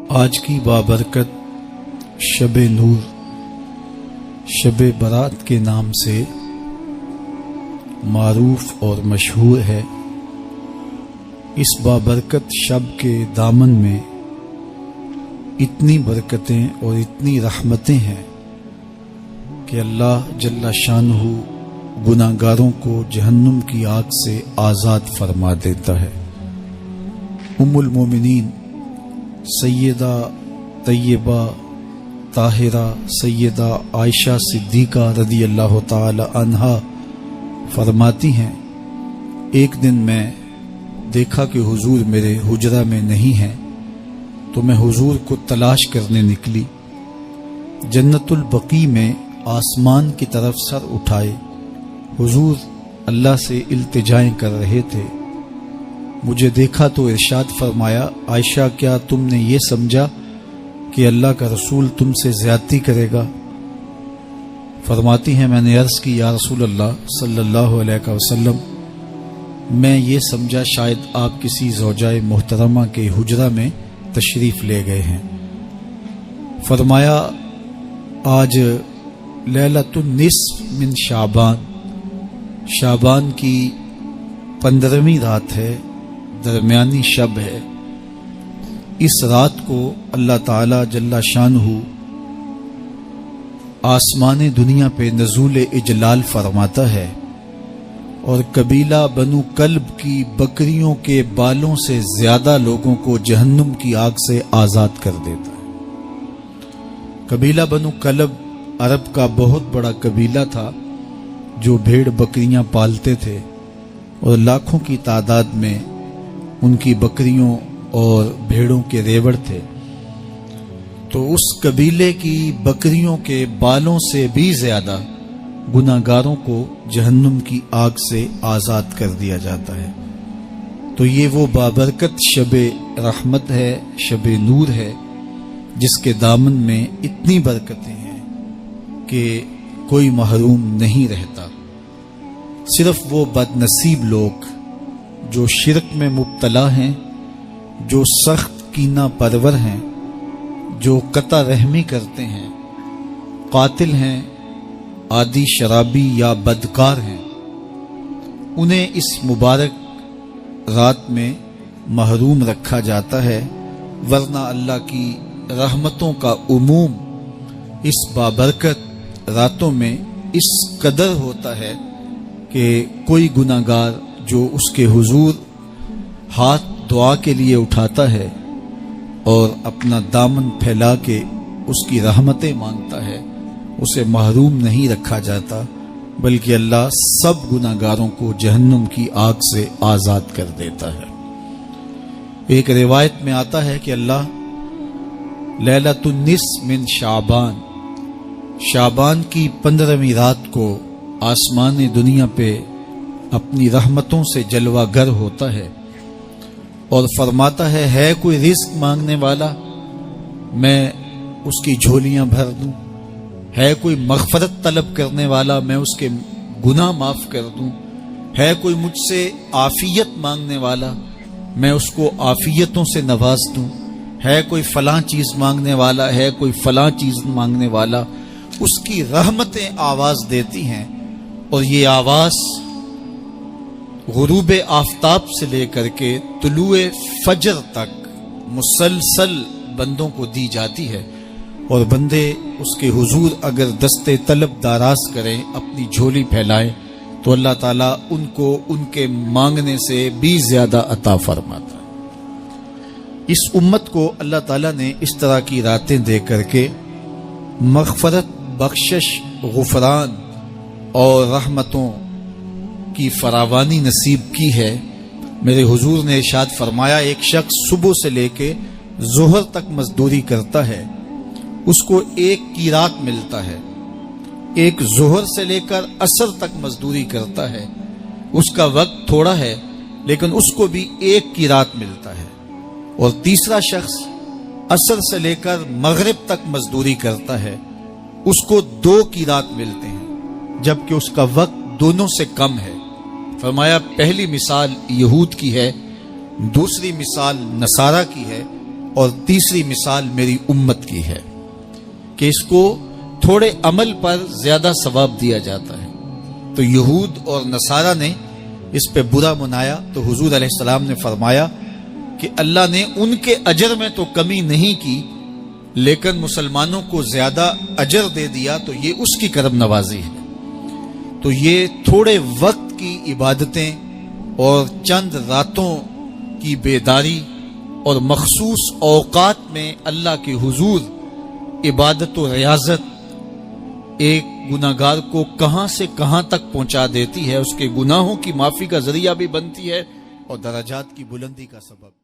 آج کی بابرکت شب نور، شب برات کے نام سے معروف اور مشہور ہے۔ اس بابرکت شب کے دامن میں اتنی برکتیں اور اتنی رحمتیں ہیں کہ اللہ جل شانہ گناہگاروں کو جہنم کی آگ سے آزاد فرما دیتا ہے۔ ام المومنین سیدہ طیبہ طاہرہ سیدہ عائشہ صدیقہ رضی اللہ تعالی عنہا فرماتی ہیں، ایک دن میں دیکھا کہ حضور میرے حجرہ میں نہیں ہیں، تو میں حضور کو تلاش کرنے نکلی۔ جنت البقیع میں آسمان کی طرف سر اٹھائے حضور اللہ سے التجائیں کر رہے تھے۔ مجھے دیکھا تو ارشاد فرمایا، عائشہ کیا تم نے یہ سمجھا کہ اللہ کا رسول تم سے زیادتی کرے گا؟ فرماتی ہیں میں نے عرض کی، یا رسول اللہ صلی اللہ علیہ وسلم، میں یہ سمجھا شاید آپ کسی زوجہ محترمہ کے حجرہ میں تشریف لے گئے ہیں۔ فرمایا آج لیلۃ النصف من شعبان کی 15ویں رات ہے، درمیانی شب ہے۔ اس رات کو اللہ تعالی جل شانہ آسمان دنیا پہ نزول اجلال فرماتا ہے اور قبیلہ بنو کلب کی بکریوں کے بالوں سے زیادہ لوگوں کو جہنم کی آگ سے آزاد کر دیتا ہے۔ قبیلہ بنو کلب عرب کا بہت بڑا قبیلہ تھا جو بھیڑ بکریاں پالتے تھے اور لاکھوں کی تعداد میں ان کی بکریوں اور بھیڑوں کے ریوڑ تھے۔ تو اس قبیلے کی بکریوں کے بالوں سے بھی زیادہ گناہگاروں کو جہنم کی آگ سے آزاد کر دیا جاتا ہے۔ تو یہ وہ بابرکت شب رحمت ہے، شب نور ہے، جس کے دامن میں اتنی برکتیں ہیں کہ کوئی محروم نہیں رہتا۔ صرف وہ بد نصیب لوگ جو شرک میں مبتلا ہیں، جو سخت کینہ پرور ہیں، جو قطع رحمی کرتے ہیں، قاتل ہیں، عادی شرابی یا بدکار ہیں، انہیں اس مبارک رات میں محروم رکھا جاتا ہے، ورنہ اللہ کی رحمتوں کا عموم اس بابرکت راتوں میں اس قدر ہوتا ہے کہ کوئی گناہگار جو اس کے حضور ہاتھ دعا کے لیے اٹھاتا ہے اور اپنا دامن پھیلا کے اس کی رحمتیں مانگتا ہے، اسے محروم نہیں رکھا جاتا، بلکہ اللہ سب گناہگاروں کو جہنم کی آگ سے آزاد کر دیتا ہے۔ ایک روایت میں آتا ہے کہ اللہ لیلۃ النصف من شعبان کی 15ویں رات کو آسمان دنیا پہ اپنی رحمتوں سے جلوہ گر ہوتا ہے اور فرماتا ہے کوئی رزق مانگنے والا، میں اس کی جھولیاں بھر دوں، ہے کوئی مغفرت طلب کرنے والا، میں اس کے گناہ معاف کر دوں، ہے کوئی مجھ سے عافیت مانگنے والا، میں اس کو عافیتوں سے نواز دوں، ہے کوئی فلاں چیز مانگنے والا، ہے کوئی فلاں چیز مانگنے والا، اس کی رحمتیں آواز دیتی ہیں اور یہ آواز غروب آفتاب سے لے کر کے طلوع فجر تک مسلسل بندوں کو دی جاتی ہے، اور بندے اس کے حضور اگر دستے طلب دراز کریں، اپنی جھولی پھیلائیں، تو اللہ تعالیٰ ان کو ان کے مانگنے سے بھی زیادہ عطا فرماتا ہے۔ اس امت کو اللہ تعالیٰ نے اس طرح کی راتیں دے کر کے مغفرت، بخشش، غفران اور رحمتوں کی فراوانی نصیب کی ہے۔ میرے حضور نے ارشاد فرمایا، ایک شخص صبح سے لے کے ظہر تک مزدوری کرتا ہے، اس کو ایک قیرات ملتا ہے۔ ایک ظہر سے لے کر عصر تک مزدوری کرتا ہے، اس کا وقت تھوڑا ہے لیکن اس کو بھی ایک قیرات ملتا ہے۔ اور تیسرا شخص عصر سے لے کر مغرب تک مزدوری کرتا ہے، اس کو 2 قیرات ملتے ہیں، جبکہ اس کا وقت دونوں سے کم ہے۔ فرمایا پہلی مثال یہود کی ہے، دوسری مثال نصارہ کی ہے، اور تیسری مثال میری امت کی ہے کہ اس کو تھوڑے عمل پر زیادہ ثواب دیا جاتا ہے۔ تو یہود اور نصارہ نے اس پہ برا منایا تو حضور علیہ السلام نے فرمایا کہ اللہ نے ان کے اجر میں تو کمی نہیں کی، لیکن مسلمانوں کو زیادہ اجر دے دیا، تو یہ اس کی کرم نوازی ہے۔ تو یہ تھوڑے وقت کی عبادتیں اور چند راتوں کی بیداری اور مخصوص اوقات میں اللہ کے حضور عبادت و ریاضت ایک گناہگار کو کہاں سے کہاں تک پہنچا دیتی ہے، اس کے گناہوں کی معافی کا ذریعہ بھی بنتی ہے اور درجات کی بلندی کا سبب۔